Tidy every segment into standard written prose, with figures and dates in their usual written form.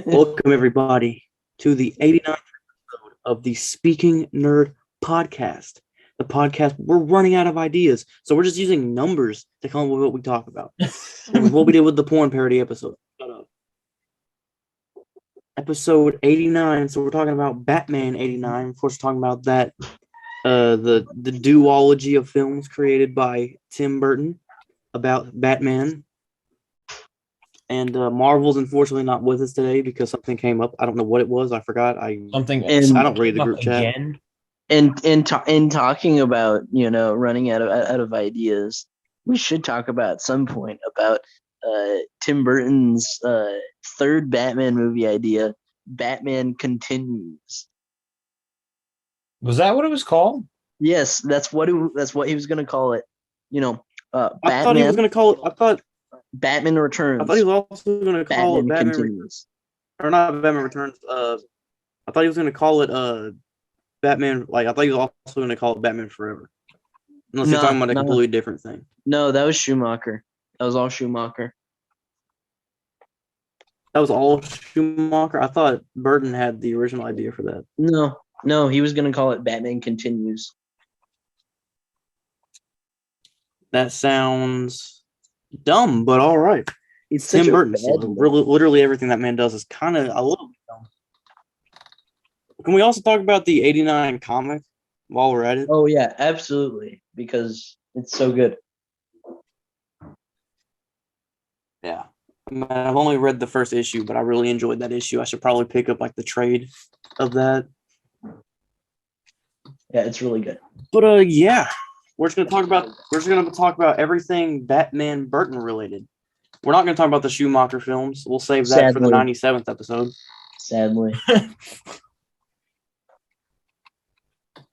Welcome, everybody, to the 89th episode of the Speaking Nerd podcast. The podcast, we're running out of ideas, so we're just using numbers to come up with what we talk about. It was what we did with the porn parody episode. Shut up. Episode 89, so we're talking about Batman 89. Of course, we're talking about that, the duology of films created by Tim Burton about Batman. And Marvel's unfortunately not with us today because something came up. I don't know what it was. I forgot. I don't read the group chat. And talking about running out of ideas, we should talk about at some point about Tim Burton's third Batman movie idea, Batman Continues. Was that what it was called? Yes, that's what he was going to call it. I thought he was going to call it. I thought Batman Returns. I thought he was also going to call it Batman Continues. Or not Batman Returns. I thought he was going to call it Batman. Like I thought he was also going to call it Batman Forever. Unless you're talking about a completely different thing. No, that was Schumacher. That was all Schumacher. That was all Schumacher. I thought Burton had the original idea for that. No, he was going to call it Batman Continues. That sounds dumb, but all right. It's Tim Burton. So literally everything that man does is kind of a little bit dumb. Can we also talk about the 89 comic while we're at it? Oh, yeah, absolutely. Because it's so good. Yeah. I've only read the first issue, but I really enjoyed that issue. I should probably pick up like the trade of that. Yeah, it's really good. But yeah. We're just gonna talk about everything Batman Burton related. We're not gonna talk about the Schumacher films. We'll save that for the 97th episode. Sadly.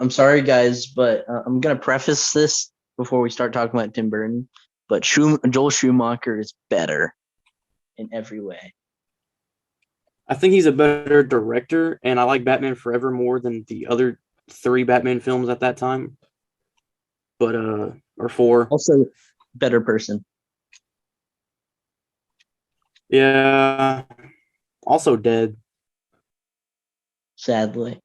I'm sorry, guys, but I'm gonna preface this before we start talking about Tim Burton. But Joel Schumacher is better in every way. I think he's a better director, and I like Batman Forever more than the other 3 Batman films at that time. But or 4. Also, better person. Yeah. Also dead. Sadly.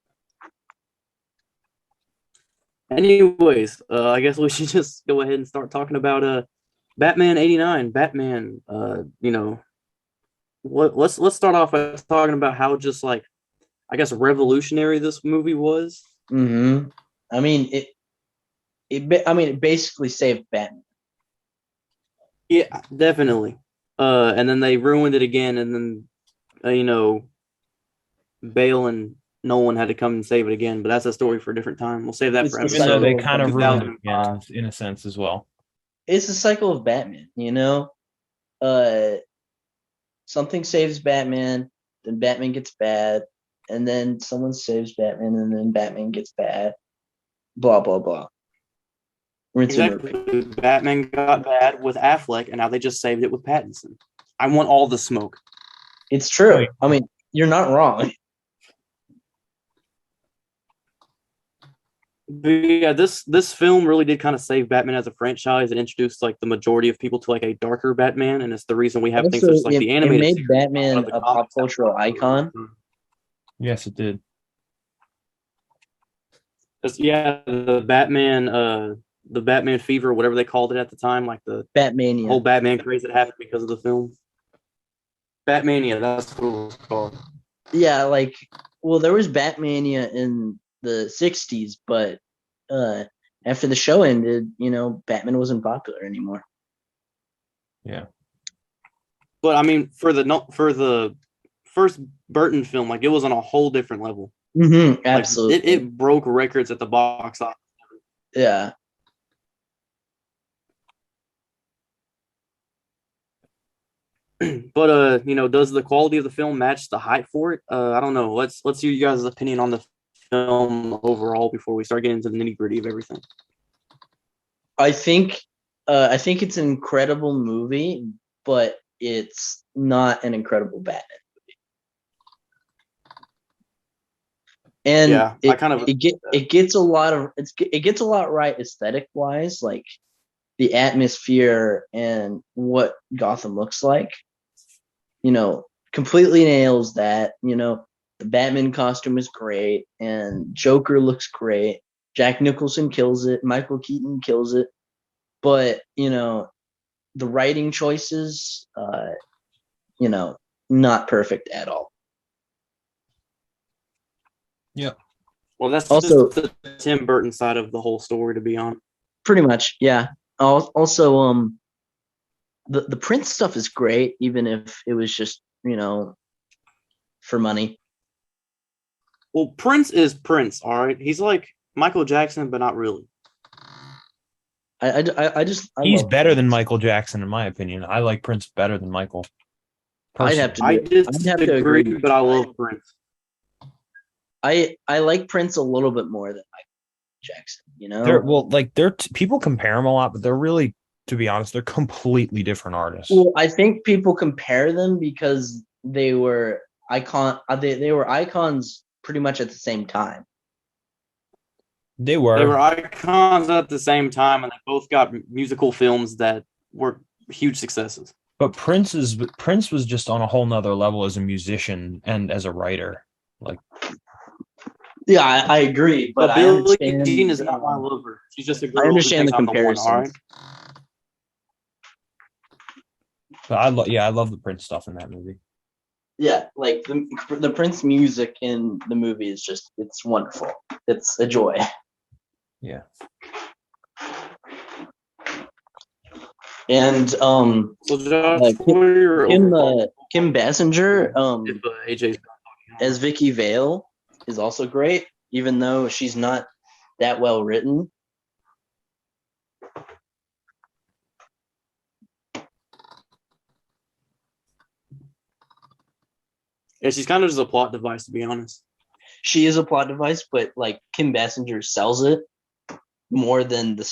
Anyways, I guess we should just go ahead and start talking about Batman 89. Batman. Let's start off by talking about how just like I guess revolutionary this movie was. Mm-hmm. I mean it basically saved Batman. Yeah, definitely. And then they ruined it again, and then Bale and Nolan had to come and save it again. But that's a story for a different time. We'll save that for episode. Even though they kind of ruined it again, in a sense as well. It's the cycle of Batman, something saves Batman, then Batman gets bad, and then someone saves Batman, and then Batman gets bad. Blah blah blah. Exactly. Batman got bad with Affleck, and now they just saved it with Pattinson. I want all the smoke. It's true. I mean, you're not wrong. But yeah, this film really did kind of save Batman as a franchise. It introduced like the majority of people to like a darker Batman, and it's the reason we have things such like the animated. It made Batman a pop cultural icon. Yes, it did. Yeah, the Batman fever, whatever they called it at the time, like the Batmania. Whole Batman craze that happened because of the film. Batmania, that's what it was called. Yeah, there was Batmania in the 60s, but after the show ended, Batman wasn't popular anymore. Yeah. But I mean, for the first Burton film, like it was on a whole different level. Mm-hmm, absolutely. It broke records at the box office. Yeah. But does the quality of the film match the hype for it? I don't know. Let's hear you guys' opinion on the film overall before we start getting into the nitty-gritty of everything. I think it's an incredible movie, but it's not an incredible Batman movie. And yeah, it gets a lot right aesthetic wise, like the atmosphere and what Gotham looks like. You know, completely nails that. The Batman costume is great, and Joker looks great. Jack Nicholson kills it. Michael Keaton kills it. But the writing choices, not perfect at all. Yeah. Well, that's Also, just the Tim Burton side of the whole story, to be honest. pretty much, yeah. Also, the Prince stuff is great, even if it was just for money. Well, Prince is Prince, all right? He's like Michael Jackson, but not really. He's love better than Prince. Michael Jackson, in my opinion. I like Prince better than Michael. I'd have to. I I'd have to disagree, agree. but I love Prince. I like Prince a little bit more than Michael Jackson. People compare them a lot, but they're really, to be honest, they're completely different artists. Well, I think people compare them because they were They were icons pretty much at the same time. They were icons at the same time, and they both got musical films that were huge successes. But Prince was just on a whole nother level as a musician and as a writer. Like, yeah, I agree, but I Billie understand. Jean is not my lover. She's just a girl. I understand the I'm comparison. All right. but I love the Prince stuff in that movie. Yeah, like the Prince music in the movie is it's wonderful. It's a joy. Yeah. And So Josh, Kim Basinger AJ's as Vicky Vale is also great, even though she's not that well written. Yeah, she's kind of just a plot device, to be honest. She is a plot device, but like Kim Basinger sells it more than the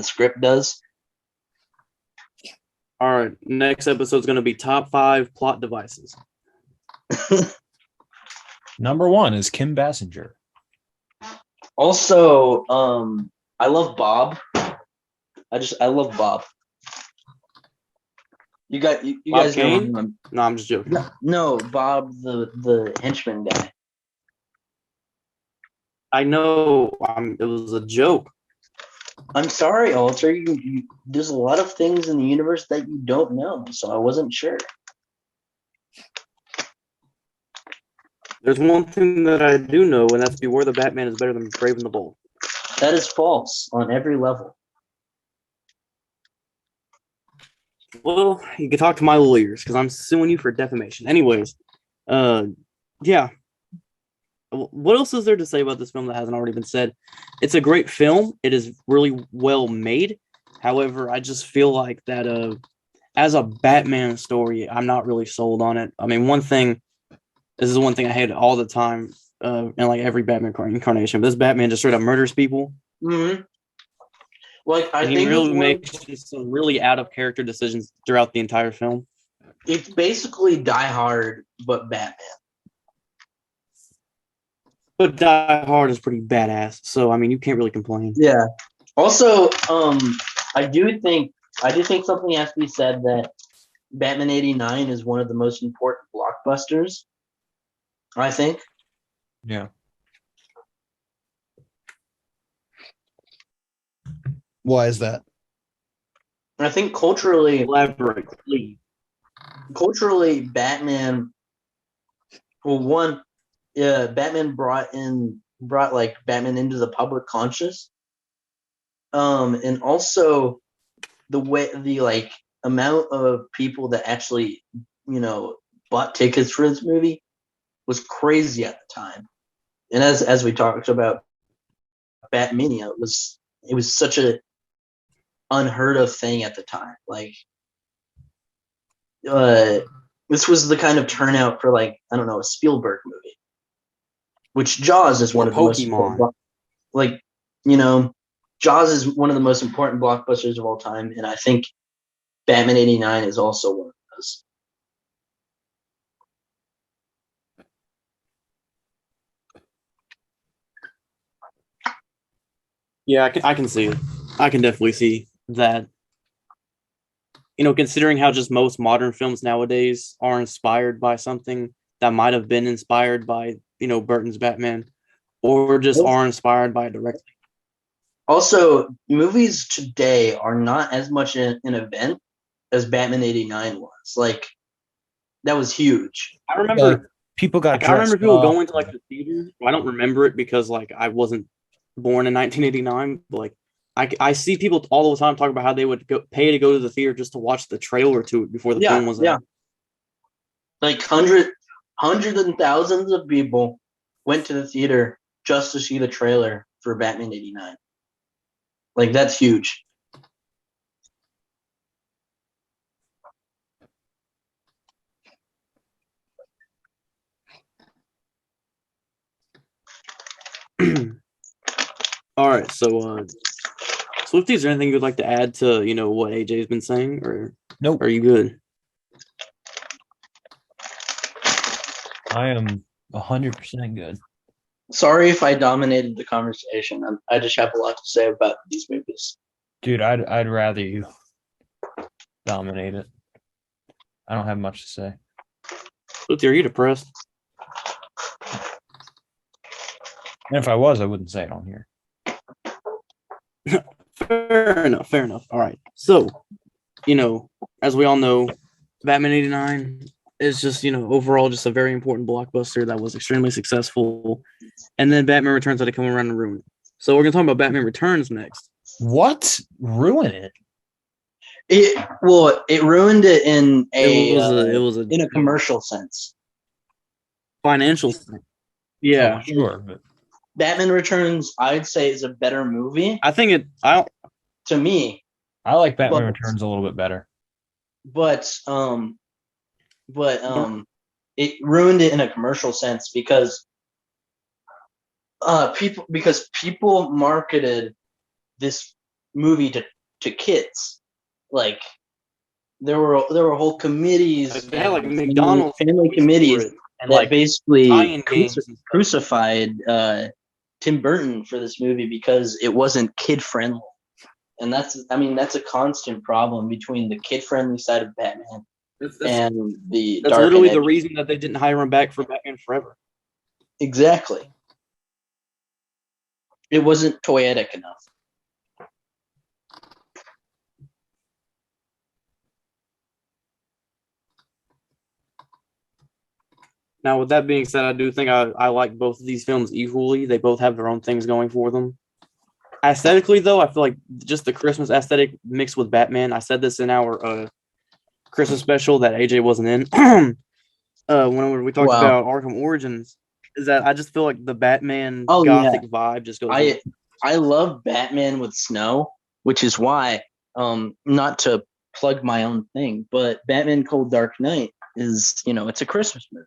script does. All right, next episode is going to be top 5 plot devices. Number 1 is Kim Basinger. Also, I love Bob. I love Bob. You guys know him. No, I'm just joking. No, Bob, the henchman guy. I know. It was a joke. I'm sorry, Alter. There's a lot of things in the universe that you don't know, so I wasn't sure. There's one thing that I do know, and that's Beware the Batman is better than Brave and the Bold. That is false on every level. Well, you can talk to my lawyers because I'm suing you for defamation. Anyways, yeah. What else is there to say about this film that hasn't already been said? It's a great film. It is really well made. However, I just feel like that as a Batman story, I'm not really sold on it. I mean, this is one thing I hate all the time in like every Batman incarnation. This Batman just straight up murders people. Mm-hmm. Like I think he really makes some really out of character decisions throughout the entire film. It's basically Die Hard, but Batman. But Die Hard is pretty badass, so I mean you can't really complain. Yeah. Also, I do think something has to be said that Batman '89 is one of the most important blockbusters. I think. Yeah. Why is that? I think culturally, elaborate, please. Culturally, Batman. Well, Batman brought like Batman into the public conscious, and also the like amount of people that actually bought tickets for this movie was crazy at the time, and as we talked about Batmania, it was such a unheard of thing at the time. Like, this was the kind of turnout for like I don't know, a Spielberg movie, which Jaws is one of the most important, Jaws is one of the most important blockbusters of all time, and I think Batman '89 is also one of those. Yeah, I can see it. I can definitely see that. considering how just most modern films nowadays are inspired by something that might have been inspired by, Burton's Batman, or just are inspired by it directly. Also, movies today are not as much an event as Batman '89 was. Like, that was huge. I remember people got I remember dressed people up. going to the theater. Well, I don't remember it because I wasn't born in 1989. But I see people all the time talk about how they would pay to go to the theater just to watch the trailer to it before the film was out. Like hundreds and thousands of people went to the theater just to see the trailer for Batman '89. Like, that's huge. All right, so Swifty, is there anything you'd like to add to what AJ's been saying, or Nope. are you good? I am 100% good. Sorry if I dominated the conversation. I just have a lot to say about these movies. Dude, I'd rather you dominate it. I don't have much to say. Swifty, are you depressed? And if I was, I wouldn't say it on here. Fair enough. All right. So, as we all know, Batman '89 is just, overall just a very important blockbuster that was extremely successful. And then Batman Returns had to come around and ruin it. So we're going to talk about Batman Returns next. What? Ruin it? It ruined it in a commercial sense. Financial sense. Yeah. Oh, sure. But Batman Returns, I'd say, is a better movie. I think to me. I like Batman Returns a little bit better. But it ruined it in a commercial sense because people marketed this movie to kids. Like, there were whole committees, they had McDonald's family committees that basically crucified Tim Burton for this movie because it wasn't kid friendly. And that's a constant problem between the kid-friendly side of Batman and the That's dark. literally the reason that they didn't hire him back for Batman Forever. Exactly. It wasn't toyetic enough. Now, with that being said, I do think I like both of these films equally. They both have their own things going for them. Aesthetically, though, I feel like just the Christmas aesthetic mixed with Batman. I said this in our Christmas special that AJ wasn't in. When we talked about Arkham Origins, is that I just feel like the Batman gothic vibe just goes. I love Batman with snow, which is why, not to plug my own thing, but Batman Cold Dark Knight is, it's a Christmas movie.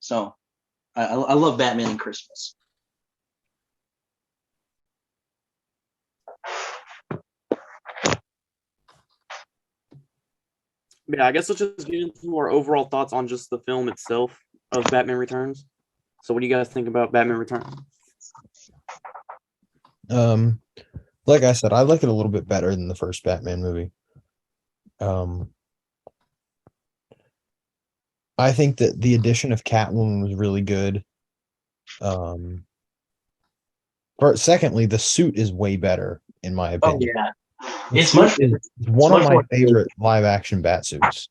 So I love Batman and Christmas. Yeah, I guess let's just get into our overall thoughts on just the film itself of Batman Returns. So what do you guys think about Batman Returns? Like I said, I like it a little bit better than the first Batman movie. I think that the addition of Catwoman was really good. Secondly, the suit is way better, in my opinion. Oh, yeah. It's one of my favorite live action bat suits.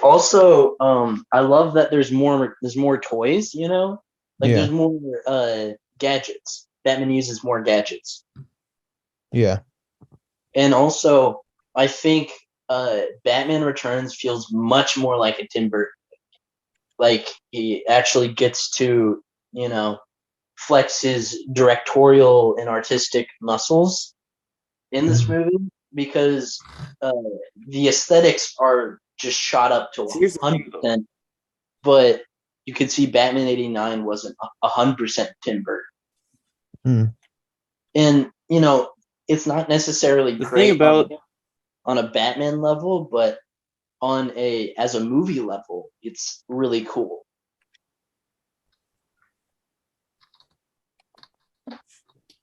Also, I love that there's more toys, there's more gadgets. Batman uses more gadgets. Yeah. And also, I think Batman Returns feels much more like a Tim Burton movie. Like, he actually gets to, flex his directorial and artistic muscles in this movie because the aesthetics are just shot up to 100%. But you can see Batman '89 wasn't 100% Tim Burton. And, it's not necessarily the great thing about on a Batman level, but as a movie level, it's really cool.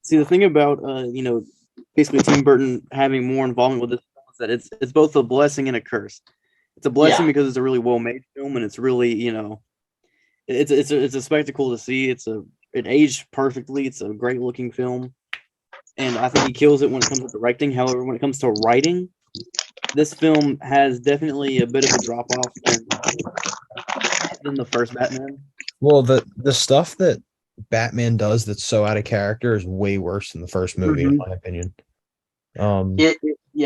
See, the thing about basically Tim Burton having more involvement with this said, it's both a blessing and a curse. It's a blessing Yeah. because it's a really well made film, and it's really it's a spectacle to see. It aged perfectly. It's a great looking film, and I think he kills it when it comes to directing. However, when it comes to writing, this film has definitely a bit of a drop off than the first Batman. Well, the stuff that Batman does that's so out of character is way worse than the first movie, in my opinion. It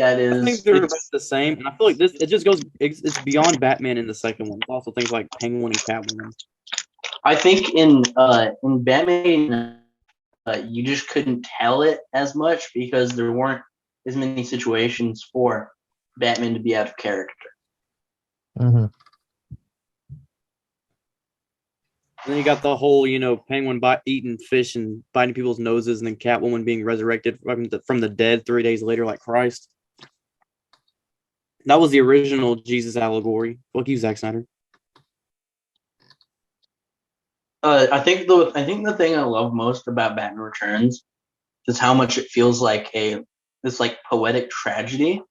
I think is. they're about the same, and I feel like it just goes it's beyond Batman in the second one. It's also things like Penguin and Catwoman. I think in Batman, you just couldn't tell it as much because there weren't as many situations for Batman to be out of character. Mhm. And then you got the whole, Penguin eating fish and biting people's noses, and then Catwoman being resurrected from the dead 3 days later, like Christ. That was the original Jesus allegory. Fuck you, Zack Snyder. I think the thing I love most about Batman Returns is how much it feels like this like poetic tragedy.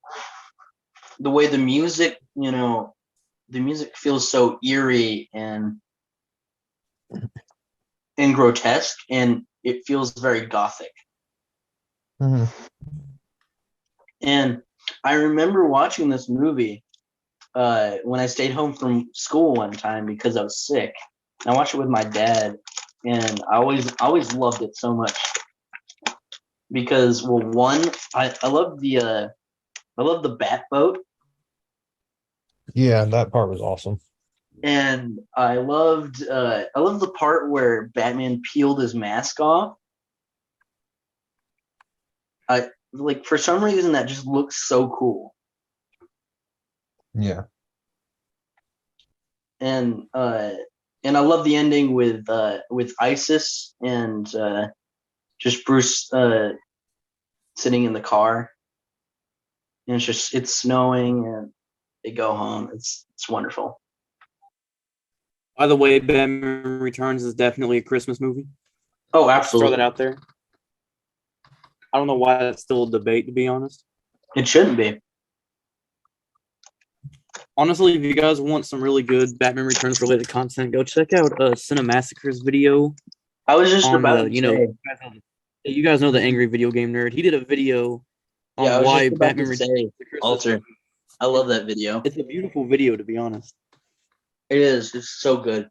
The way the music feels so eerie and grotesque, and it feels very gothic. Mhm. And I remember watching this movie when I stayed home from school one time because I was sick. I watched it with my dad, and I always loved it so much because, well, one, I love the bat boat, Yeah, that part was awesome. and I loved the part where Batman peeled his mask off. I like, for some reason, that just looks so cool. Yeah. And I love the ending with Isis and just Bruce sitting in the car, and it's snowing, and they go home. It's wonderful. By the way, Batman Returns is definitely a Christmas movie. Oh, Let's throw that absolutely. out there. I don't know why that's still a debate, to be honest. It shouldn't be. Honestly, if you guys want some really good Batman Returns related content, go check out Cinemassacre's video I was just on about to say. you guys know the Angry Video Game Nerd. He did a video on Yeah, I was why just about Batman to Returns say, is a Christmas Alter. movie. I love that video. It's a beautiful video, to be honest. It is. It's so good.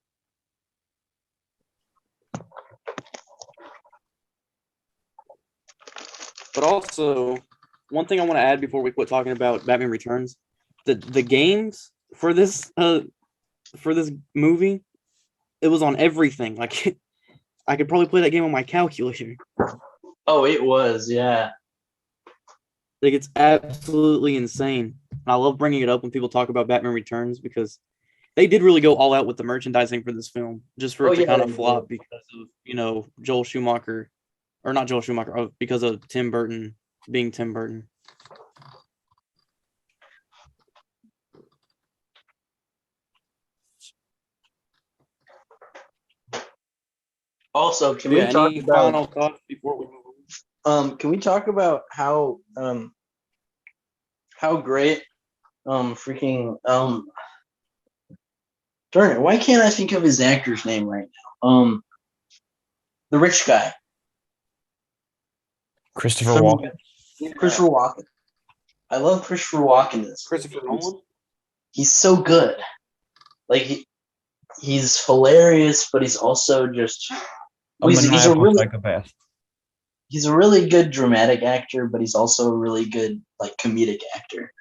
But also, one thing I want to add before we quit talking about Batman Returns, the games for this movie, it was on everything. Like I could probably play that game on my calculator. Oh, it was. Yeah. Like it's absolutely insane. And I love bringing it up when people talk about Batman Returns because they did really go all out with the merchandising for this film, just for it to kind of flop because of Joel Schumacher, or not Joel Schumacher, because of Tim Burton being Tim Burton. Also, can Yeah, we talk any about final thoughts before we move on? Can we talk about how great freaking darn it, why can't I think of his actor's name right now? The rich guy. Christopher Walken. Christopher Walken. I love Christopher Walken in this. Christopher Nolan? He's so good. Like he's hilarious, but he's also just he's a really psychopath. He's a really good dramatic actor, but he's also a really good like comedic actor.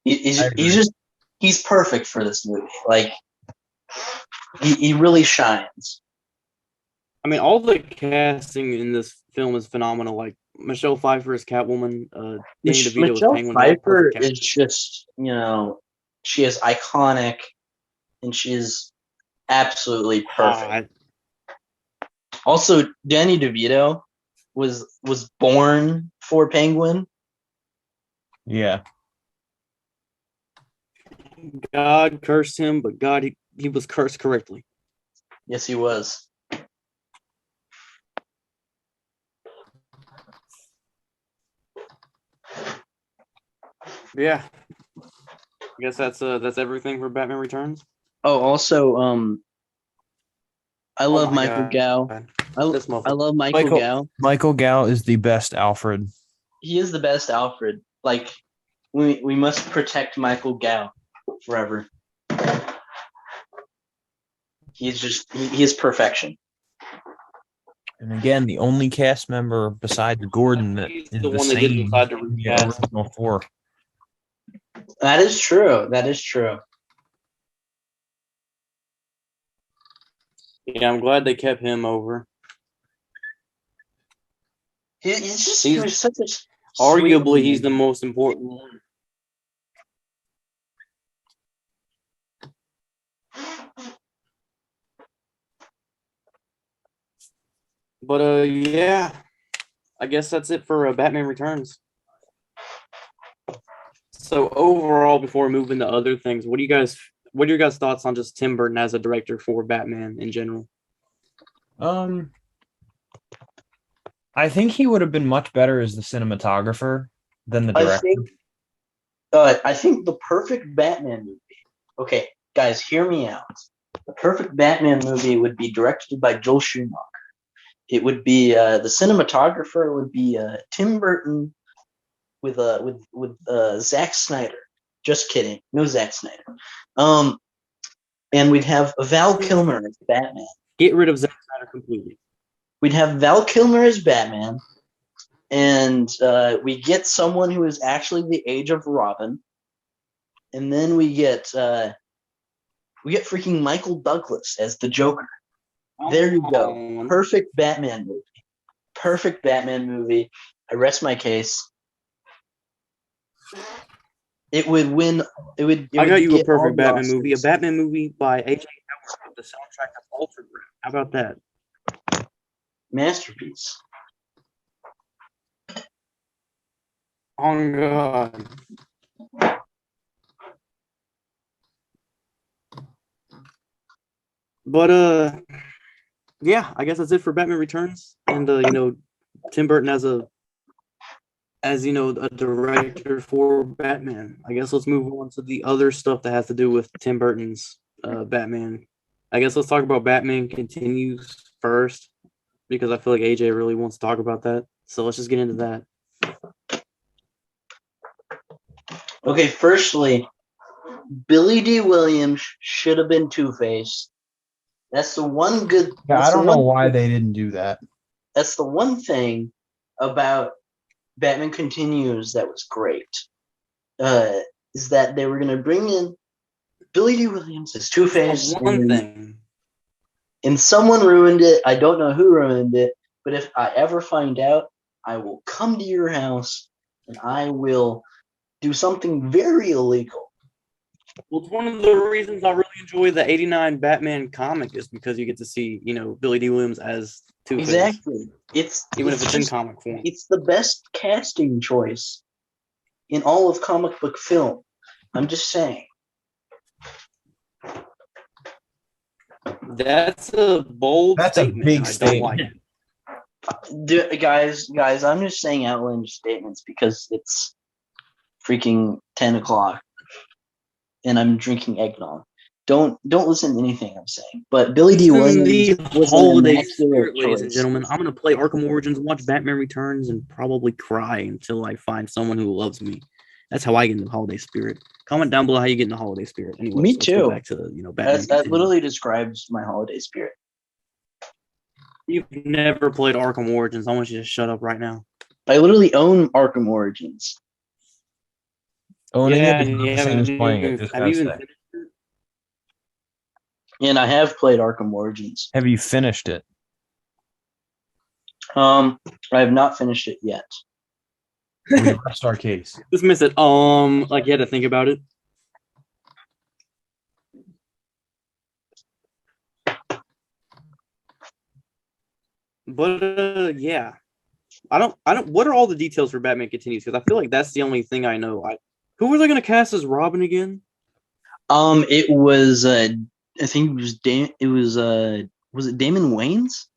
He's perfect for this movie. Like he really shines. I mean, all the casting in this film is phenomenal. Like Michelle Pfeiffer as Catwoman, Danny DeVito as Penguin. Michelle Pfeiffer is just, she is iconic, and she is absolutely perfect. Also, Danny DeVito was born for Penguin. Yeah. God cursed him, but God, he was cursed correctly. Yes, he was. Yeah, I guess that's everything for Batman Returns. Oh, also, I Oh love my Michael Gow. God. I, This I love Michael Gow. Michael Gow is the best Alfred. He is the best Alfred. Like, we must protect Michael Gow forever. He's just he is perfection. And again, the only cast member besides Gordon that He's is the the one they didn't same decide to in the recast. original four. That is true. That is true. Yeah, I'm glad they kept him over. He's just He's- he was such a Arguably, sweet he's the man. most important one. But yeah, I guess that's it for Batman Returns. So overall, before we move into other things, what are your guys' thoughts on just Tim Burton as a director for Batman in general? I think he would have been much better as the cinematographer than the director. I think the perfect Batman movie. Okay, guys, hear me out. The perfect Batman movie would be directed by Joel Schumacher. It would be the cinematographer would be Tim Burton with Zack Snyder. Just kidding, no Zack Snyder. And we'd have Val Kilmer as Batman. Get rid of Zack Snyder completely. We'd have Val Kilmer as Batman, and we get someone who is actually the age of Robin, and then we get freaking Michael Douglas as the Joker. There you go. Perfect Batman movie. Perfect Batman movie. I rest my case. It would win. I got you a perfect Batman movie. A Batman movie by A.J. Howard with the soundtrack of Ultra Grip. How about that? Masterpiece. Oh God. But yeah, I guess that's it for Batman Returns. And Tim Burton as a director for Batman. I guess let's move on to the other stuff that has to do with Tim Burton's Batman. I guess let's talk about Batman Continues first, because I feel like AJ really wants to talk about that. So let's just get into that. Okay, firstly, Billy D. Williams should have been Two-Face. That's the one good. Yeah, I don't know why they didn't do that. That's the one thing about Batman Continues that was great. Is that they were going to bring in Billy D. Williams as Two-Face. One thing. And someone ruined it. I don't know who ruined it, but if I ever find out, I will come to your house and I will do something very illegal. Well, it's one of the reasons I really enjoy the '89 Batman comic is because you get to see, Billy D. Williams as Two-Face. Exactly. Even if it's in comic form. It's the best casting choice in all of comic book film. I'm just saying. That's a bold statement. A big statement. Guys, I'm just saying outlandish statements because it's freaking 10 o'clock and I'm drinking eggnog. Don't listen to anything I'm saying. But Billy D. Williams was holiday an spirit, ladies and choice. gentlemen. I'm gonna play Arkham Origins, watch Batman Returns, and probably cry until I find someone who loves me. That's how I get in the holiday spirit. Comment down below how you get in the holiday spirit. Anyway, Me let's too. go back to Batman. That literally describes my holiday spirit. You've never played Arkham Origins. I want you to shut up right now. I literally own Arkham Origins. Owning Yeah, it is not the same as playing it. Just have you gotta even say. finished it? And I have played Arkham Origins. Have you finished it? I have not finished it yet. We rest our case. Dismiss it. Like you had to think about it. But yeah, I don't. What are all the details for Batman Continues? Because I feel like that's the only thing I know. Who were they going to cast as Robin again? It was I think it was was it Damon Wayans?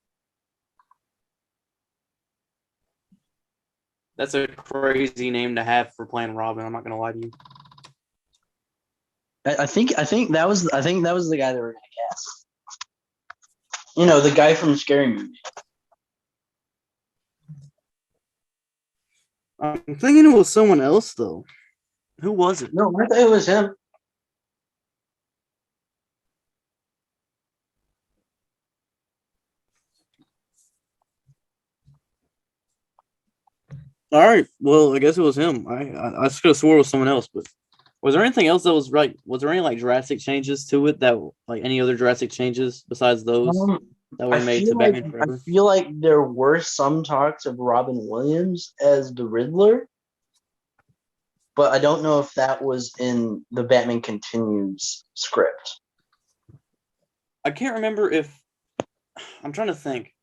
That's a crazy name to have for playing Robin. I'm not gonna lie to you. I think that was the guy they were gonna cast. You know, the guy from Scary Movie. I'm thinking it was someone else though. Who was it? No, I thought it was him. All right. Well, I guess it was him. I could have swore it was someone else, but was there anything else that was right? Was there any like drastic changes to it that like any other drastic changes besides those that were made to Batman Forever? I feel like there were some talks of Robin Williams as the Riddler, but I don't know if that was in the Batman Continues script. I can't remember if I'm trying to think.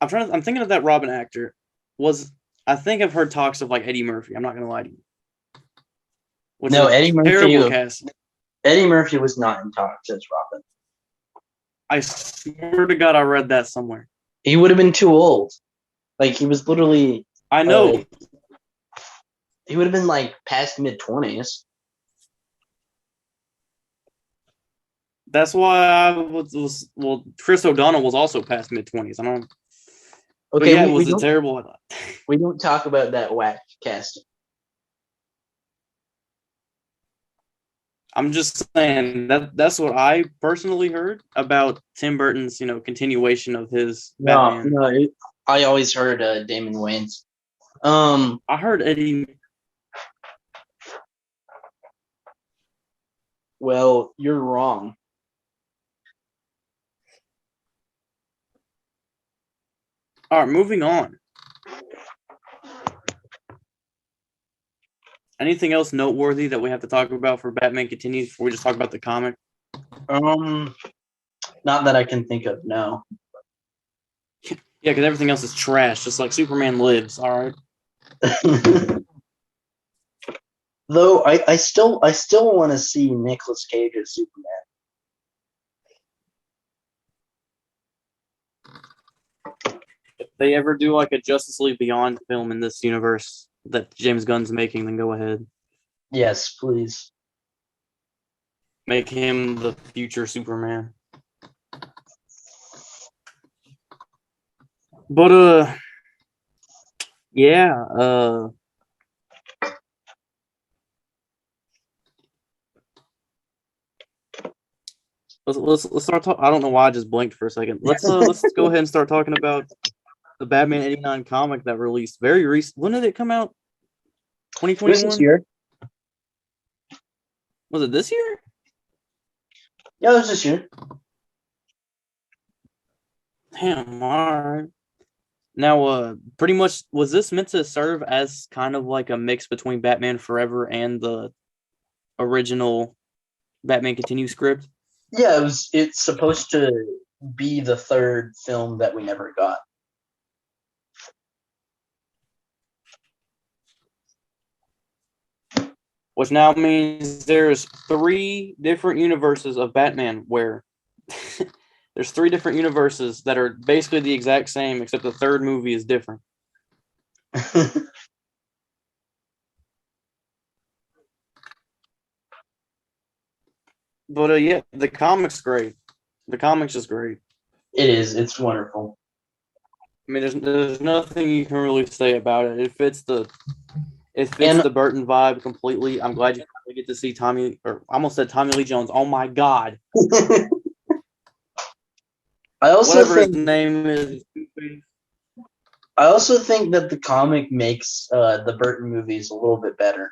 I'm thinking of that Robin actor. I think I've heard talks of like Eddie Murphy. I'm not gonna lie to you. Which No, is a Eddie Murphy. terrible cast. Eddie Murphy was not in talks as Robin. I swear to God, I read that somewhere. He would have been too old. Like he was literally. I know. He would have been like past mid-20s. That's why I was well. Chris O'Donnell was also past mid-20s. I don't. Okay, yeah, was it terrible? We don't talk about that whack casting. I'm just saying that's what I personally heard about Tim Burton's, continuation of his Batman. No, I always heard Damon Wayans. I heard Eddie. Well, you're wrong. All right, moving on. Anything else noteworthy that we have to talk about for Batman Continues before we just talk about the comic? Not that I can think of, no. Yeah, because everything else is trash, just like Superman Lives, all right? Though I still want to see Nicolas Cage as Superman. If they ever do like a Justice League Beyond film in this universe that James Gunn's making, then go ahead. Yes, please. Make him the future Superman. But yeah, let's start talking. I don't know why I just blinked for a second. Let's go ahead and start talking about the Batman '89 comic that released very recent. When did it come out? 2021. This year. Was it this year? Yeah, it was this year. Damn, all right. Now, pretty much, was this meant to serve as kind of like a mix between Batman Forever and the original Batman Continues script? Yeah, it's supposed to be the third film that we never got. Which now means there's 3 different universes of Batman where there's 3 different universes that are basically the exact same, except the third movie is different. But yeah, the comic's great. The comic's just great. It is. It's wonderful. I mean, there's nothing you can really say about it. It fits the Burton vibe completely. I'm glad you finally get to see Tommy, or I almost said Tommy Lee Jones. Oh my God! I also Whatever think his name is. I also think that the comic makes the Burton movies a little bit better.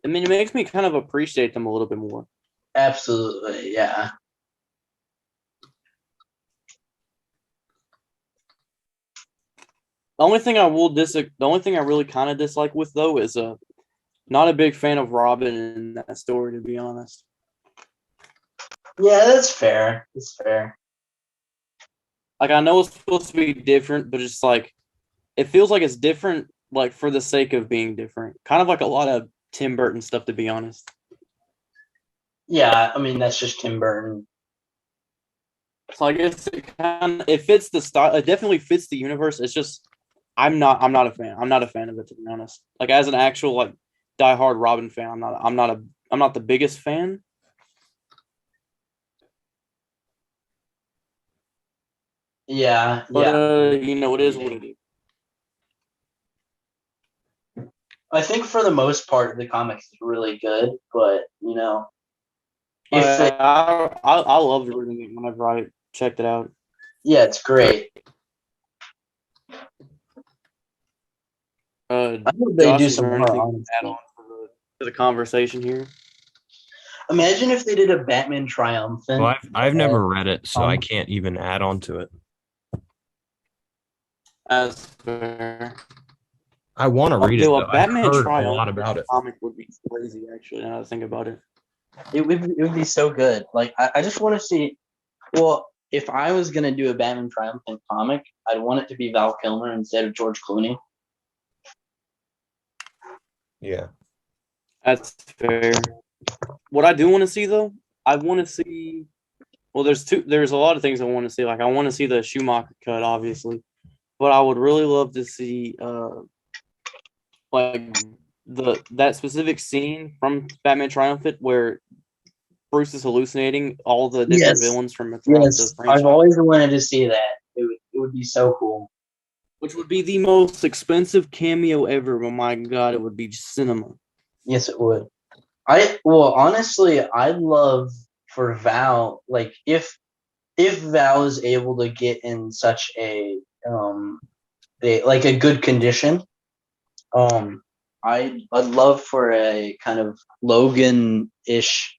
I mean, it makes me kind of appreciate them a little bit more. Absolutely, yeah. The only thing I really kind of dislike with though is not a big fan of Robin in that story, to be honest. Yeah, that's fair. That's fair. Like, I know it's supposed to be different, but it's like it feels like it's different, like for the sake of being different. Kind of like a lot of Tim Burton stuff, to be honest. Yeah, I mean that's just Tim Burton. So I guess it fits the style. It definitely fits the universe. It's just I'm not a fan. I'm not a fan of it, to be honest. Like as an actual like diehard Robin fan, I'm not the biggest fan. Yeah, But yeah. you know, it is what it is. I think for the most part, the comics is really good, but you know, if it, I loved reading it whenever I checked it out. yeah, it's great. I hope they Josh, do is some there more. anything to add Honestly, on to the conversation here? imagine if they did a Batman Triumphant. Well, I've never read it, so I um, can't even add on to it. As fair. I want to read Okay, it. well, Though. I've Batman heard a Triumph lot about it. comic would be crazy, actually. Now that I think about it. it would be so good. Like I just want to see. Well, if I was gonna do a Batman Triumphant comic, I'd want it to be Val Kilmer instead of George Clooney. Yeah. That's fair. What I do want to see, though, I want to see. Well, there's a lot of things I want to see. Like I want to see the Schumacher cut, obviously, but I would really love to see like that specific scene from Batman Triumphant where Bruce is hallucinating all the different Yes, villains from throughout the yes, I've franchise, always wanted to see that. It would be so cool. which would be the most expensive cameo ever. But my God, it would be cinema. Yes, it would. Well, honestly, I'd love for Val, like if Val is able to get in such like a good condition, um, I'd love for a kind of Logan-ish,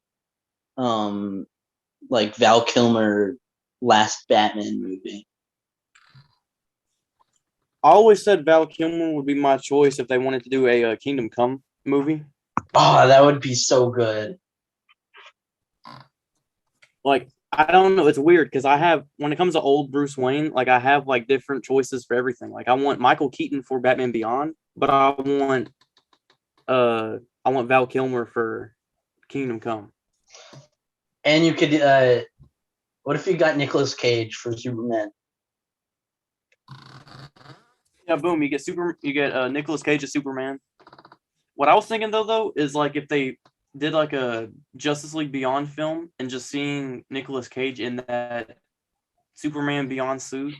like Val Kilmer last Batman movie. I always said Val Kilmer would be my choice if they wanted to do a Kingdom Come movie. Oh, that would be so good. Like I don't know, it's weird because I have when it comes to old Bruce Wayne, like I have like different choices for everything. Like I want Michael Keaton for Batman Beyond, but I want Val Kilmer for Kingdom Come. And you could, what if you got Nicolas Cage for Superman? Yeah, boom! You get Nicolas Cage as Superman. What I was thinking though is like if they did like a Justice League Beyond film and just seeing Nicolas Cage in that Superman Beyond suit,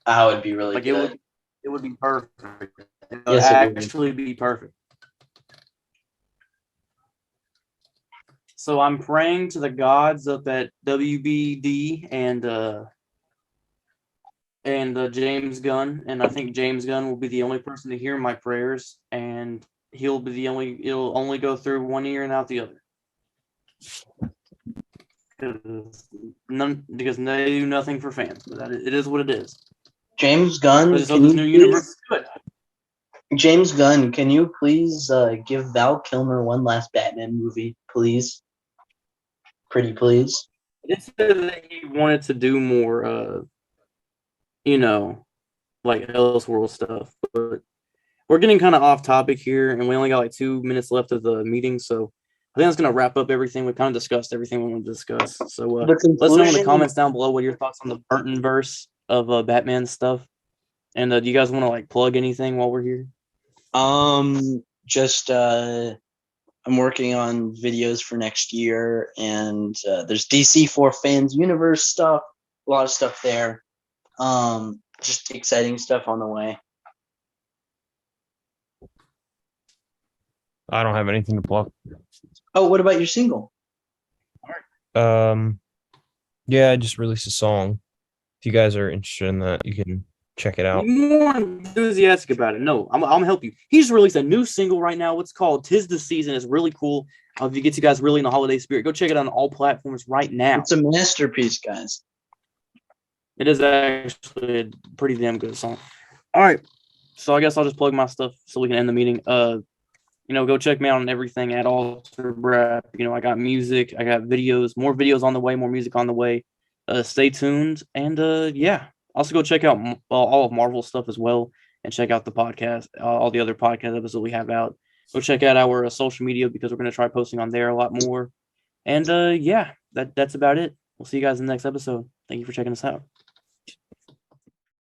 That would be really like good. it would be perfect. It would Yes, it would be. actually be perfect. So I'm praying to the gods up at WBD and James Gunn, and I think James Gunn will be the only person to hear my prayers, and it'll only go through one ear and out the other. Because they do nothing for fans, but it is what it is. James Gunn, But so this new universe is good. James Gunn, can you please give Val Kilmer one last Batman movie, please? Pretty please. It said that he wanted to do more, like Elseworld stuff, but we're getting kind of off topic here, and we only got like 2 minutes left of the meeting, so I think that's gonna wrap up everything. We kind of discussed everything we want to discuss. So let us know in the comments down below what your thoughts on the Burton verse of Batman stuff, and do you guys want to like plug anything while we're here? Just I'm working on videos for next year, and there's DC for Fans Universe stuff, a lot of stuff there. Just exciting stuff on the way. I don't have anything to plug. Oh, what about your single? Yeah, I just released a song. If you guys are interested in that, you can check it out. Be more enthusiastic about it. No, I'm gonna help you. He's released a new single right now. It's called "Tis the Season." It's really cool. If it gets you guys really in the holiday spirit, go check it out on all platforms right now. It's a masterpiece, guys. It is actually a pretty damn good song. All right, so I guess I'll just plug my stuff so we can end the meeting. Go check me out on everything at Alter Brap. I got music, I got videos, more videos on the way, more music on the way. Stay tuned, and yeah. Also, go check out all of Marvel stuff as well, and check out the podcast, all the other podcast episodes we have out. Go check out our social media because we're going to try posting on there a lot more. And yeah, that's about it. We'll see you guys in the next episode. Thank you for checking us out.